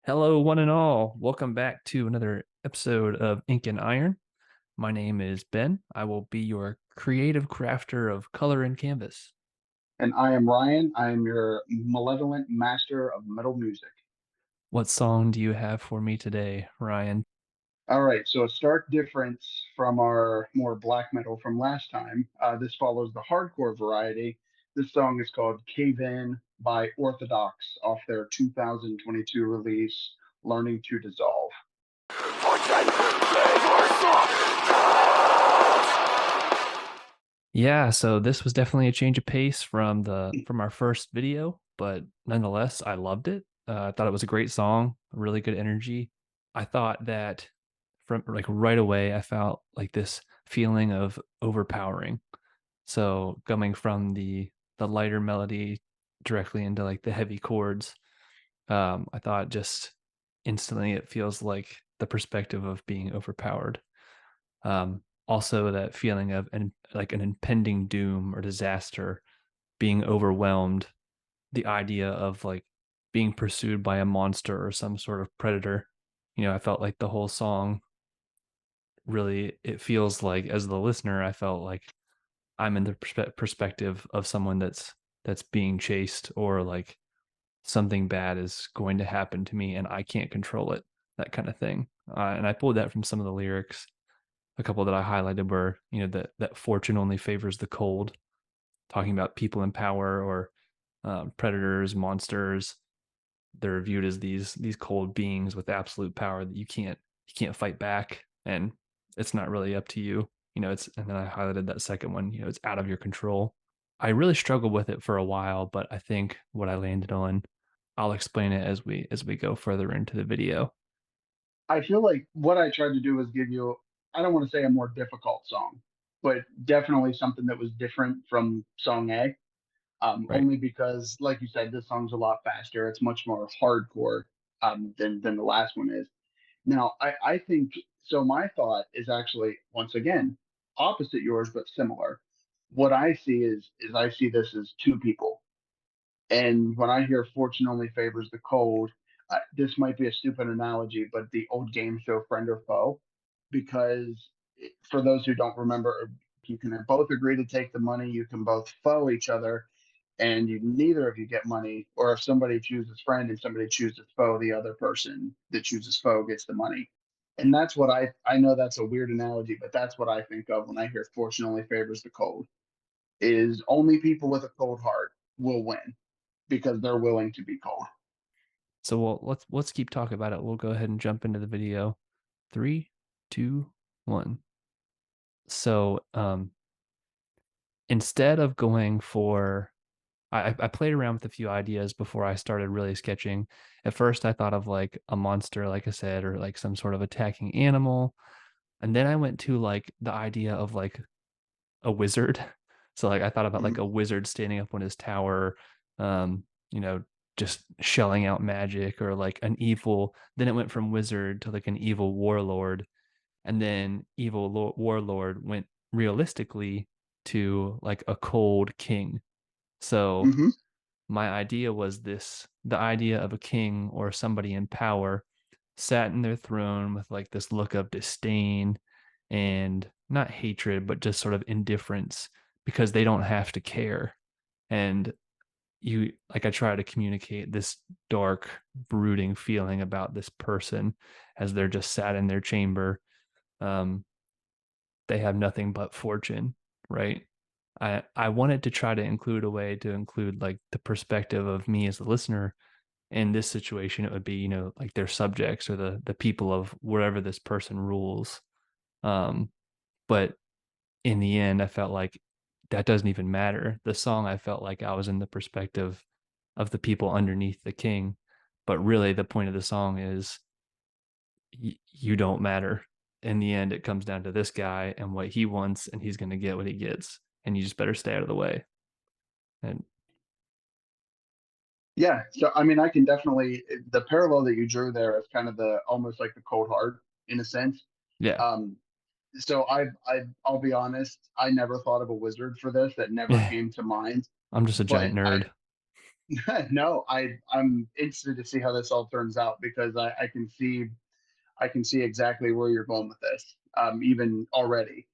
Hello, one and all. Welcome back to another episode of Ink and Iron. My name is Ben. I will be your creative crafter of color and canvas. And I am Ryan. I am your malevolent master of metal music. What song do you have for me today, Ryan? All right, so a stark difference from our more black metal from last time. This follows the hardcore variety. This song is called Cave In by Orthodox off their 2022 release, Learning to Dissolve. Yeah, so this was definitely a change of pace from our first video, but nonetheless, I loved it. I thought it was a great song, really good energy. I thought that from like right away, I felt like this feeling of overpowering. So coming from the lighter melody directly into like the heavy chords, I thought just instantly it feels like the perspective of being overpowered. Also that feeling of like an impending doom or disaster, being overwhelmed, the idea of like being pursued by a monster or some sort of predator. I felt like the whole song really, it feels like as the listener, I felt like I'm in the perspective of someone that's being chased, or like something bad is going to happen to me and I can't control it, that kind of thing. And I pulled that from some of the lyrics. A couple that I highlighted were, that fortune only favors the cold, talking about people in power, or predators, monsters. They're viewed as these cold beings with absolute power that you can't fight back, and it's not really up to you. It's and then I highlighted that second one. It's out of your control. I really struggled with it for a while, but I think what I landed on, I'll explain it as we go further into the video. I feel like what I tried to do was give you, I don't want to say a more difficult song, but definitely something that was different from song A. Right. Only because, like you said, this song's a lot faster. It's much more hardcore than the last one is. Now, I think so. My thought is actually once again opposite yours, but similar. What I see is I see this as two people, and when I hear "Fortune only favors the cold," this might be a stupid analogy, but the old game show "Friend or Foe," because for those who don't remember, you can both agree to take the money. You can both foe each other, and neither of you get money. Or if somebody chooses friend and somebody chooses foe, the other person that chooses foe gets the money. And that's what I know that's a weird analogy, but that's what I think of when I hear "Fortune only favors the cold." Is only people with a cold heart will win because they're willing to be cold. So let's keep talking about it. We'll go ahead and jump into the video. Three, two, one. So instead of going for, I played around with a few ideas before I started really sketching. At first, I thought of like a monster, like I said, or like some sort of attacking animal. And then I went to like the idea of like a wizard. So like I thought about like Mhm. a wizard standing up on his tower, um, you know, just shelling out magic, or like an evil. Then it went from wizard to like an evil warlord, and then warlord went realistically to like a cold king. So Mhm. my idea was the idea of a king or somebody in power sat in their throne with like this look of disdain and not hatred, but just sort of indifference, because they don't have to care. And I try to communicate this dark, brooding feeling about this person as they're just sat in their chamber. Um, they have nothing but fortune, right? I wanted to try to include a way to include like the perspective of me as the listener. In this situation, it would be, like their subjects, or the people of wherever this person rules. um but in the end, I felt like that doesn't even matter. The song, I felt like I was in the perspective of the people underneath the king, but really the point of the song is you don't matter. In the end, it comes down to this guy and what he wants, and he's going to get what he gets, and you just better stay out of the way. And Yeah. So I mean, I can definitely the parallel that you drew there is kind of the almost like the cold heart in a sense. yeah. Um, so I'll be honest, I never thought of a wizard for this. That never came to mind. I'm just a giant But nerd. No, I'm interested to see how this all turns out because I can see exactly where you're going with this, even already.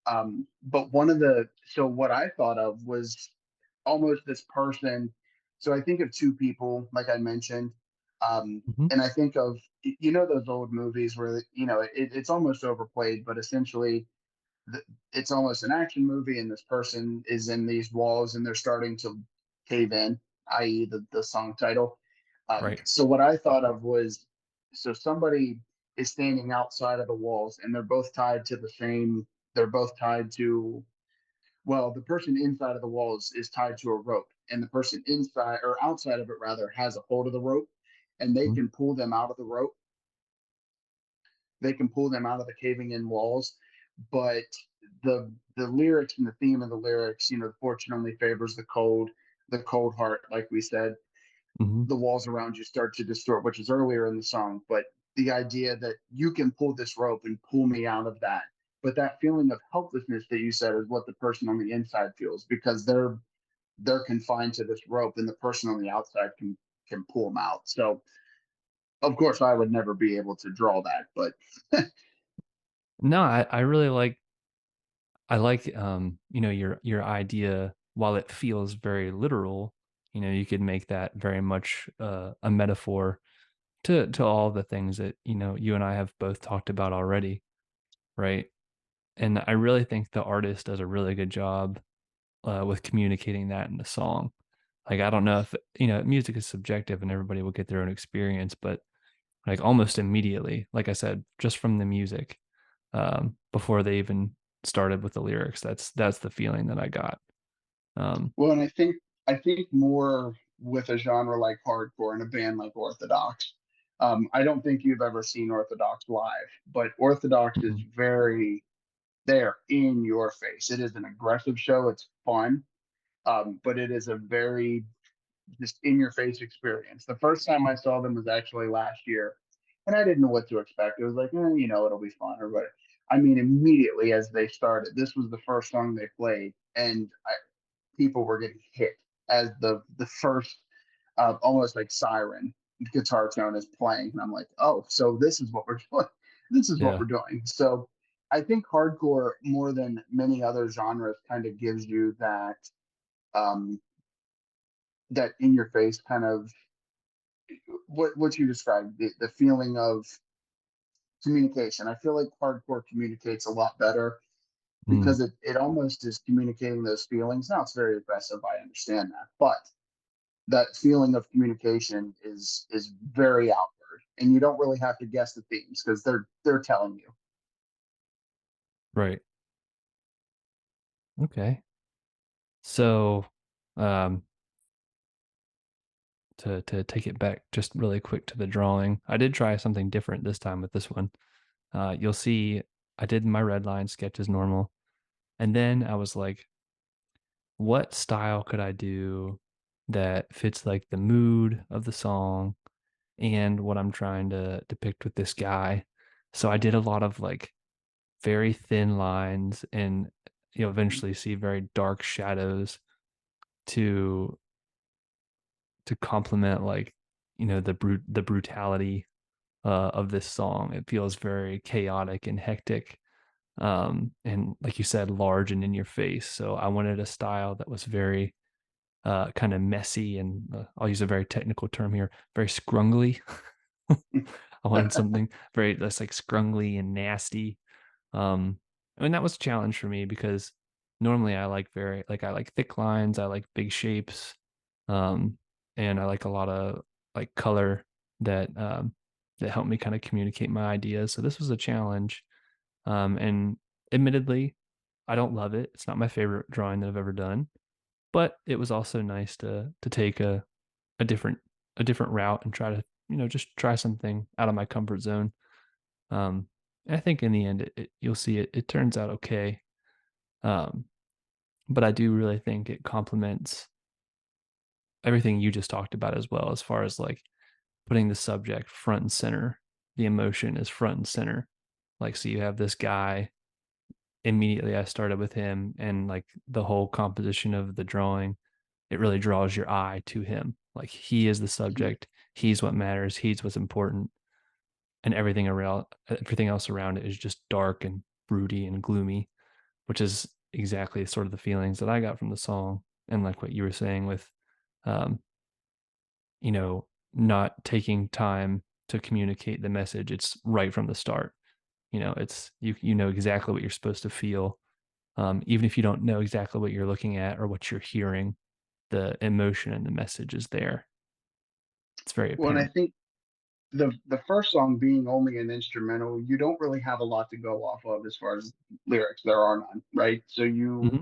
But one of the so what I thought of was almost this person. So I think of two people, like I mentioned, Mhm. and I think of those old movies where it's almost overplayed, but essentially it's almost an action movie, and this person is in these walls and they're starting to cave in, i.e., the song title. Right. So what I thought of was, so somebody is standing outside of the walls, and they're both tied to the same. They're both tied to, well, the person inside of the walls is tied to a rope, and the person inside or outside of it rather has a hold of the rope, and they Mhm. can pull them out of the rope. They can pull them out of the caving in walls, but the lyrics and the theme of the lyrics, fortune only favors the cold heart, like we said. Mhm. The walls around you start to distort, which is earlier in the song, but the idea that you can pull this rope and pull me out of that. But that feeling of helplessness that you said is what the person on the inside feels, because they're confined to this rope, and the person on the outside can pull them out. So of course I would never be able to draw that, but No, I really like your idea. While it feels very literal, you could make that very much a metaphor to all the things that you and I have both talked about already, right? And I really think the artist does a really good job with communicating that in the song. Like I don't know if music is subjective and everybody will get their own experience, but like almost immediately, like I said, just from the music, before they even started with the lyrics, that's the feeling that I got. Um, well, and I think more with a genre like hardcore and a band like Orthodox. I don't think you've ever seen Orthodox live, but Orthodox is mhm, very there in your face. It is an aggressive show. It's fun, but it is a very just in your face experience. The first time I saw them was actually last year, and I didn't know what to expect. It was like, it'll be fun or whatever. I mean, immediately as they started, this was the first song they played, and people were getting hit as the first almost like siren guitar tone is playing, and I'm like, oh, so this is what we're doing. This is what yeah. we're doing. So I think hardcore, more than many other genres, kind of gives you um, that in your face kind of what you described, the feeling of communication. I feel like hardcore communicates a lot better Mm, because it almost is communicating those feelings. Now it's very aggressive. I understand that, but that feeling of communication is very outward, and you don't really have to guess the themes because they're telling you. right. Okay. So, um, to take it back just really quick to the drawing, I did try something different this time with this one. You'll see I did my red line sketch as normal, and then I was like, what style could I do that fits like the mood of the song and what I'm trying to depict with this guy? So I did a lot of like very thin lines and you'll eventually see very dark shadows to complement like the brutality of this song. It feels very chaotic and hectic, and like you said, large and in your face. So I wanted a style that was very kind of messy and I'll use a very technical term here, very scrungly. I wanted something very that's like scrungly and nasty. And that was a challenge for me because normally I like thick lines, I like big shapes, um, and I like a lot of like color that help me kind of communicate my ideas. So this was a challenge. And admittedly, I don't love it. It's not my favorite drawing that I've ever done, but it was also nice to take a different a different route and try to just try something out of my comfort zone. And I think in the end, you'll see it turns out okay. Um, but I do really think it complements everything you just talked about as well, as far as like putting the subject front and center. The emotion is front and center. Like, so you have this guy. Immediately, I started with him, and like the whole composition of the drawing it really draws your eye to him. Like he is the Mhm. subject, he's what matters, he's what's important, and everything else around it is just dark and broody and gloomy, which is exactly sort of the feelings that I got from the song. And like what you were saying with um, you know, not taking time to communicate the message. It's right from the start. It's you know exactly what you're supposed to feel. Even if you don't know exactly what you're looking at or what you're hearing, the emotion and the message is there. It's very Well, and I apparent. think the first song being only an instrumental, you don't really have a lot to go off of as far as lyrics. There are none, right? So Hmm.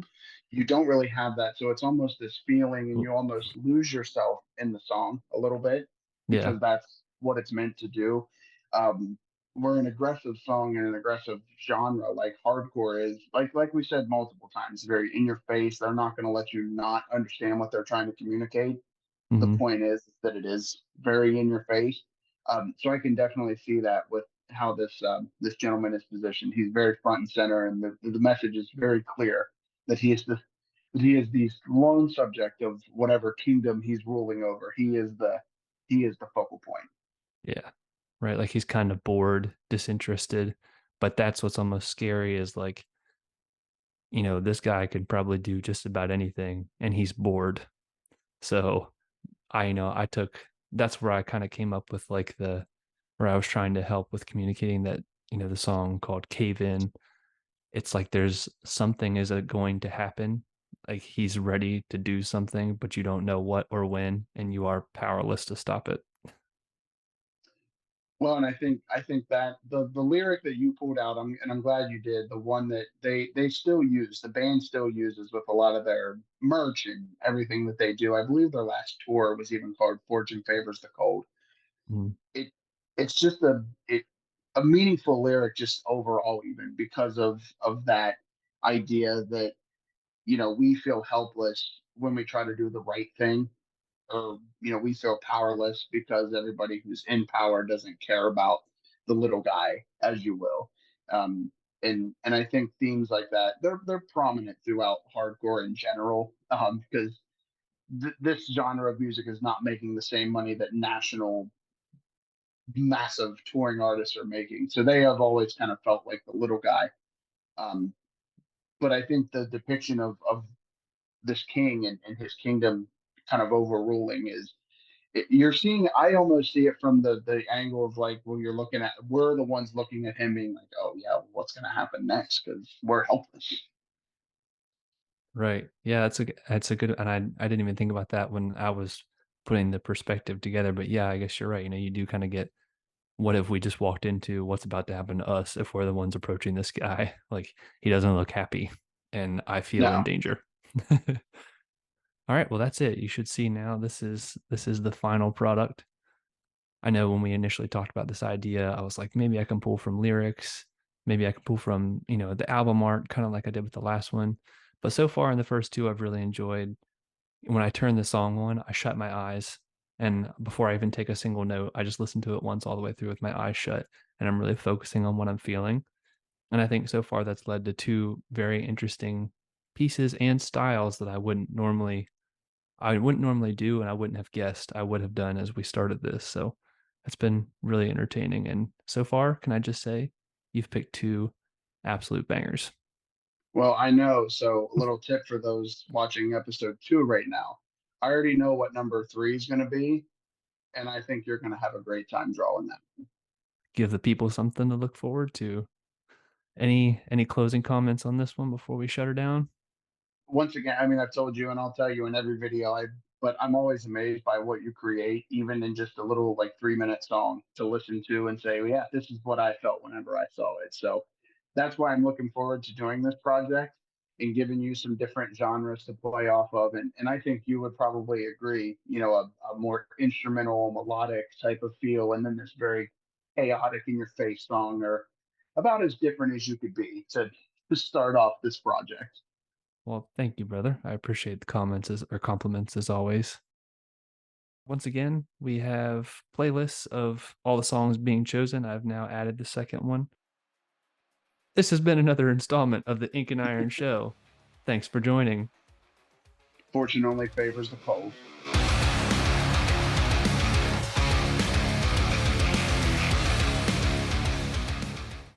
you don't really have that. So it's almost this feeling, and you almost lose yourself in the song a little bit Yeah. because that's what it's meant to do. Um, we're an aggressive song and an aggressive genre like hardcore is, like we said multiple times, very in your face. They're not going to let you not understand what they're trying to communicate. The Hmm. point is that it is very in your face. So I can definitely see that with how this gentleman is positioned. He's very front and center, and the message is very clear that he is the lone subject of whatever kingdom he's ruling over. He is the focal point. Yeah. Right. Like he's kind of bored, disinterested, but that's what's almost scary is like, this guy could probably do just about anything and he's bored. So I took that's where I kind of came up with like where I was trying to help with communicating that, the song called Cave In. It's like there's something is going to happen. Like he's ready to do something, but you don't know what or when, and you are powerless to stop it. Well, and I think that the lyric that you pulled out, and I'm glad you did, the one that they still use, the band still uses with a lot of their merch and everything that they do. I believe their last tour was even called "Fortune Favors the Cold." Mm, It it's just a meaningful lyric, just overall, even because of that idea that we feel helpless when we try to do the right thing, or we feel powerless because everybody who's in power doesn't care about the little guy, as you will. um, and I think themes like that, they're prominent throughout hardcore in general, because this genre of music is not making the same money that national massive touring artists are making, so they have always kind of felt like the little guy. um, but I think the depiction of this king and his kingdom kind of overruling is, you're seeing, I almost see it from the angle of like, well, you're looking at, we're the ones looking at him being like, oh yeah, what's going to happen next, because we're helpless. right. Yeah, that's a good, and I didn't even think about that when I was putting the perspective together. But yeah, I guess you're right. You do kind of get what if we just walked into what's about to happen to us if we're the ones approaching this guy? Like he doesn't look happy and I feel in No. danger. All right, well that's it. You should see now this is the final product. I know when we initially talked about this idea, I was like maybe I can pull from lyrics, maybe I can pull from, the album art kind of like I did with the last one. But so far in the first two I've really enjoyed. When I turn the song on, I shut my eyes. And before I even take a single note, I just listen to it once all the way through with my eyes shut. And I'm really focusing on what I'm feeling. And I think so far that's led to two very interesting pieces and styles that I wouldn't normally do and I wouldn't have guessed I would have done as we started this. So it's been really entertaining. And so far, can I just say you've picked two absolute bangers. Well, I know. So a little tip for those watching episode 2 right now: I already know what number 3 is going to be, and I think you're going to have a great time drawing that. Give the people something to look forward to. Any closing comments on this one before we shut her down? Once again, I mean, I've told you and I'll tell you in every video, but I'm always amazed by what you create, even in just a little like 3 minute song to listen to and say, well, yeah, this is what I felt whenever I saw it. So that's why I'm looking forward to doing this project and giving you some different genres to play off of. And I think you would probably agree, a more instrumental, melodic type of feel, and then this very chaotic in your face song, or about as different as you could be to start off this project. Well, thank you, brother. I appreciate the comments or compliments as always. Once again, we have playlists of all the songs being chosen. I've now added the second one. This has been another installment of the Ink and Iron Show. Thanks for joining. Fortune only favors the cold.